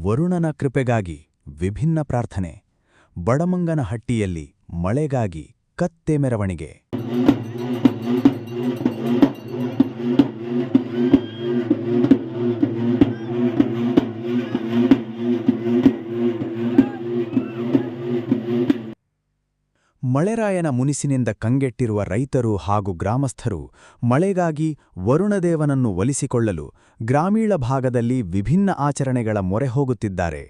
ವರುಣನ ಕೃಪೆಗಾಗಿ ವಿಭಿನ್ನ ಪ್ರಾರ್ಥನೆ. ಬಡಮಂಗನಹಟ್ಟಿಯಲ್ಲಿ ಮಳೆಗಾಗಿ ಕತ್ತೆ ಮೆರವಣಿಗೆ. ಮಳೆರಾಯನ ಮುನಿಸಿನಿಂದ ಕಂಗೆಟ್ಟಿರುವ ರೈತರು ಹಾಗೂ ಗ್ರಾಮಸ್ಥರು ಮಳೆಗಾಗಿ ವರುಣದೇವನನ್ನು ಒಲಿಸಿಕೊಳ್ಳಲು ಗ್ರಾಮೀಣ ಭಾಗದಲ್ಲಿ ವಿಭಿನ್ನ ಆಚರಣೆಗಳ ಮೊರೆ ಹೋಗುತ್ತಿದ್ದಾರೆ.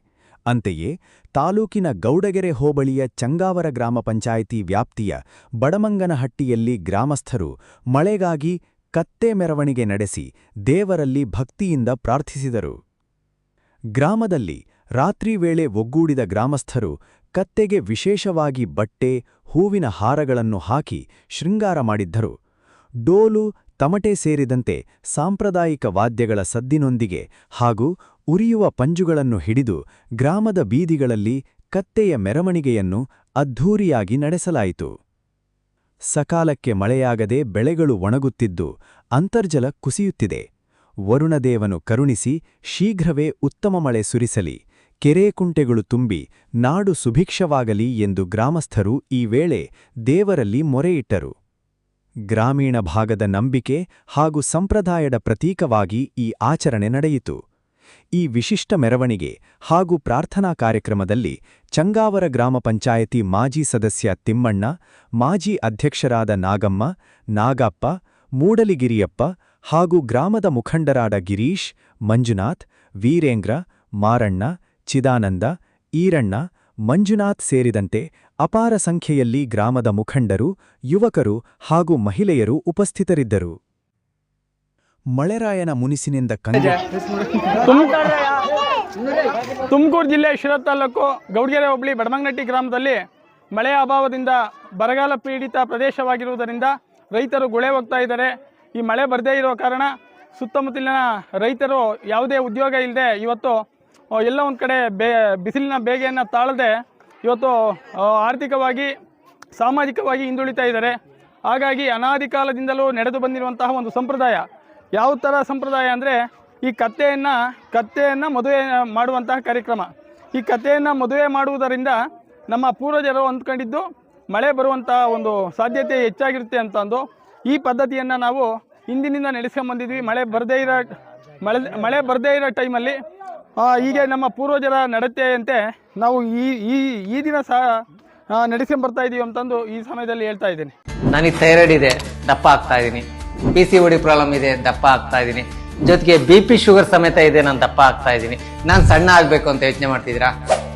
ಅಂತೆಯೇ ತಾಲೂಕಿನ ಗೌಡಗೆರೆ ಹೋಬಳಿಯ ಚಂಗಾವರ ಗ್ರಾಮ ಪಂಚಾಯಿತಿ ವ್ಯಾಪ್ತಿಯ ಬಡಮಂಗನಹಟ್ಟಿಯಲ್ಲಿ ಗ್ರಾಮಸ್ಥರು ಮಳೆಗಾಗಿ ಕತ್ತೆ ಮೆರವಣಿಗೆ ನಡೆಸಿ ದೇವರಲ್ಲಿ ಭಕ್ತಿಯಿಂದ ಪ್ರಾರ್ಥಿಸಿದರು. ಗ್ರಾಮದಲ್ಲಿ ರಾತ್ರಿ ವೇಳೆ ಒಗ್ಗೂಡಿದ ಗ್ರಾಮಸ್ಥರು ಕತ್ತೆಗೆ ವಿಶೇಷವಾಗಿ ಬಟ್ಟೆ, ಹೂವಿನ ಹಾರಗಳನ್ನು ಹಾಕಿ ಶೃಂಗಾರ ಮಾಡಿದ್ದರು. ಡೋಲು, ತಮಟೆ ಸೇರಿದಂತೆ ಸಾಂಪ್ರದಾಯಿಕ ವಾದ್ಯಗಳ ಸದ್ದಿನೊಂದಿಗೆ ಹಾಗೂ ಉರಿಯುವ ಪಂಜುಗಳನ್ನು ಹಿಡಿದು ಗ್ರಾಮದ ಬೀದಿಗಳಲ್ಲಿ ಕತ್ತೆಯ ಮೆರವಣಿಗೆಯನ್ನು ಅದ್ಧೂರಿಯಾಗಿ ನಡೆಸಲಾಯಿತು. ಸಕಾಲಕ್ಕೆ ಮಳೆಯಾಗದೆ ಬೆಳೆಗಳು ಒಣಗುತ್ತಿದ್ದು ಅಂತರ್ಜಲ ಕುಸಿಯುತ್ತಿದೆ. ವರುಣದೇವನು ಕರುಣಿಸಿ ಶೀಘ್ರವೇ ಉತ್ತಮ ಮಳೆ ಸುರಿಸಲಿ, ಕೆರೆಕುಂಟೆಗಳು ತುಂಬಿ ನಾಡು ಸುಭಿಕ್ಷವಾಗಲಿ ಎಂದು ಗ್ರಾಮಸ್ಥರು ಈ ವೇಳೆ ದೇವರಲ್ಲಿ ಮೊರೆಯಿಟ್ಟರು. ಗ್ರಾಮೀಣ ಭಾಗದ ನಂಬಿಕೆ ಹಾಗೂ ಸಂಪ್ರದಾಯದ ಪ್ರತೀಕವಾಗಿ ಈ ಆಚರಣೆ ನಡೆಯಿತು. ಈ ವಿಶಿಷ್ಟ ಮೆರವಣಿಗೆ ಹಾಗೂ ಪ್ರಾರ್ಥನಾ ಕಾರ್ಯಕ್ರಮದಲ್ಲಿ ಚಂಗಾವರ ಗ್ರಾಮ ಪಂಚಾಯಿತಿ ಮಾಜಿ ಸದಸ್ಯ ತಿಮ್ಮಣ್ಣ, ಮಾಜಿ ಅಧ್ಯಕ್ಷರಾದ ನಾಗಮ್ಮ, ನಾಗಪ್ಪ, ಮೂಡಲಿಗಿರಿಯಪ್ಪ ಹಾಗೂ ಗ್ರಾಮದ ಮುಖಂಡರಾದ ಗಿರೀಶ್, ಮಂಜುನಾಥ್, ವೀರೇಂದ್ರ, ಮಾರಣ್ಣ, ಚಿದಾನಂದ, ಈರಣ್ಣ, ಮಂಜುನಾಥ್ ಸೇರಿದಂತೆ ಅಪಾರ ಸಂಖ್ಯೆಯಲ್ಲಿ ಗ್ರಾಮದ ಮುಖಂಡರು, ಯುವಕರು ಹಾಗೂ ಮಹಿಳೆಯರು ಉಪಸ್ಥಿತರಿದ್ದರು. ಮಳೆರಾಯನ ಮುನಿಸಿನಿಂದ ತುಮಕೂರು ಜಿಲ್ಲೆ ಶಿರಾ ತಾಲೂಕು ಗೌಡಗೆರೆ ಹೋಬಳಿ ಬಡಮಂಗನಹಟ್ಟಿ ಗ್ರಾಮದಲ್ಲಿ ಮಳೆಯ ಅಭಾವದಿಂದ ಬರಗಾಲ ಪೀಡಿತ ಪ್ರದೇಶವಾಗಿರುವುದರಿಂದ ರೈತರು ಗುಳೆ ಹೋಗ್ತಾ ಇದ್ದಾರೆ. ಈ ಮಳೆ ಬರದೇ ಇರೋ ಕಾರಣ ಸುತ್ತಮುತ್ತಲಿನ ರೈತರು ಯಾವುದೇ ಉದ್ಯೋಗ ಇಲ್ಲದೆ ಇವತ್ತು ಎಲ್ಲ ಒಂದು ಕಡೆ ಬಿಸಿಲಿನ ಬೇಗೆಯನ್ನು ತಾಳದೆ ಇವತ್ತು ಆರ್ಥಿಕವಾಗಿ, ಸಾಮಾಜಿಕವಾಗಿ ಹಿಂದುಳಿತಾ ಇದ್ದಾರೆ. ಹಾಗಾಗಿ ಅನಾದಿ ಕಾಲದಿಂದಲೂ ನಡೆದು ಬಂದಿರುವಂತಹ ಒಂದು ಸಂಪ್ರದಾಯ. ಯಾವ ಥರ ಸಂಪ್ರದಾಯ ಅಂದರೆ ಈ ಕತ್ತೆಯನ್ನು ಮದುವೆ ಮಾಡುವಂತಹ ಕಾರ್ಯಕ್ರಮ. ಈ ಕತ್ತೆಯನ್ನು ಮದುವೆ ಮಾಡುವುದರಿಂದ ನಮ್ಮ ಪೂರ್ವಜರು ಅಂದ್ಕೊಂಡಿದ್ದು ಮಳೆ ಬರುವಂಥ ಒಂದು ಸಾಧ್ಯತೆ ಹೆಚ್ಚಾಗಿರುತ್ತೆ ಅಂತಂದು ಈ ಪದ್ಧತಿಯನ್ನು ನಾವು ಹಿಂದಿನಿಂದ ನಡೆಸ್ಕೊಂಬಂದಿದ್ವಿ. ಮಳೆ ಬರದೇ ಇರೋ ಟೈಮಲ್ಲಿ ಹೀಗೆ ನಮ್ಮ ಪೂರ್ವಜರ ನಡತೆಯಂತೆ ನಾವು ಈ ದಿನ ಸಹ ನಡೆಸ್ಕೊಂಬರ್ತಾ ಇದ್ದೀವಿ ಅಂತಂದು ಈ ಸಮಯದಲ್ಲಿ ಹೇಳ್ತಾ ಇದ್ದೀನಿ. ನನಗೆ ಥೈರಾಯ್ಡ್ ಇದೆ, ದಪ್ಪ ಆಗ್ತಾ ಇದ್ದೀನಿ. PCOD ಪ್ರಾಬ್ಲಮ್ ಇದೆ, ದಪ್ಪ ಆಗ್ತಾ ಇದ್ದೀನಿ. ಜೊತೆಗೆ BP ಶುಗರ್ ಸಮೇತ ಇದೆ, ನಾನು ದಪ್ಪ ಆಗ್ತಾ ಇದ್ದೀನಿ. ನಾನು ಸಣ್ಣ ಆಗ್ಬೇಕು ಅಂತ ಯೋಚನೆ ಮಾಡ್ತಿದ್ದೀರಾ?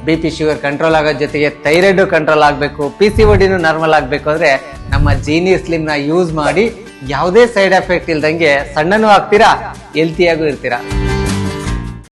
BP ಶುಗರ್ ಕಂಟ್ರೋಲ್ ಆಗೋ ಜೊತೆಗೆ ಥೈರಾಯ್ಡ್ ಕಂಟ್ರೋಲ್ ಆಗಬೇಕು, PCODನೂ ನಾರ್ಮಲ್ ಆಗಬೇಕು ಅಂದ್ರೆ ನಮ್ಮ ಜೀನಿ ಸ್ಲಿಮ್ ನ ಯೂಸ್ ಮಾಡಿ ಯಾವುದೇ ಸೈಡ್ ಎಫೆಕ್ಟ್ ಇಲ್ದಂಗೆ ಸಣ್ಣನೂ ಆಗ್ತೀರಾ, ಹೆಲ್ತಿಯಾಗೂ ಇರ್ತೀರಾ.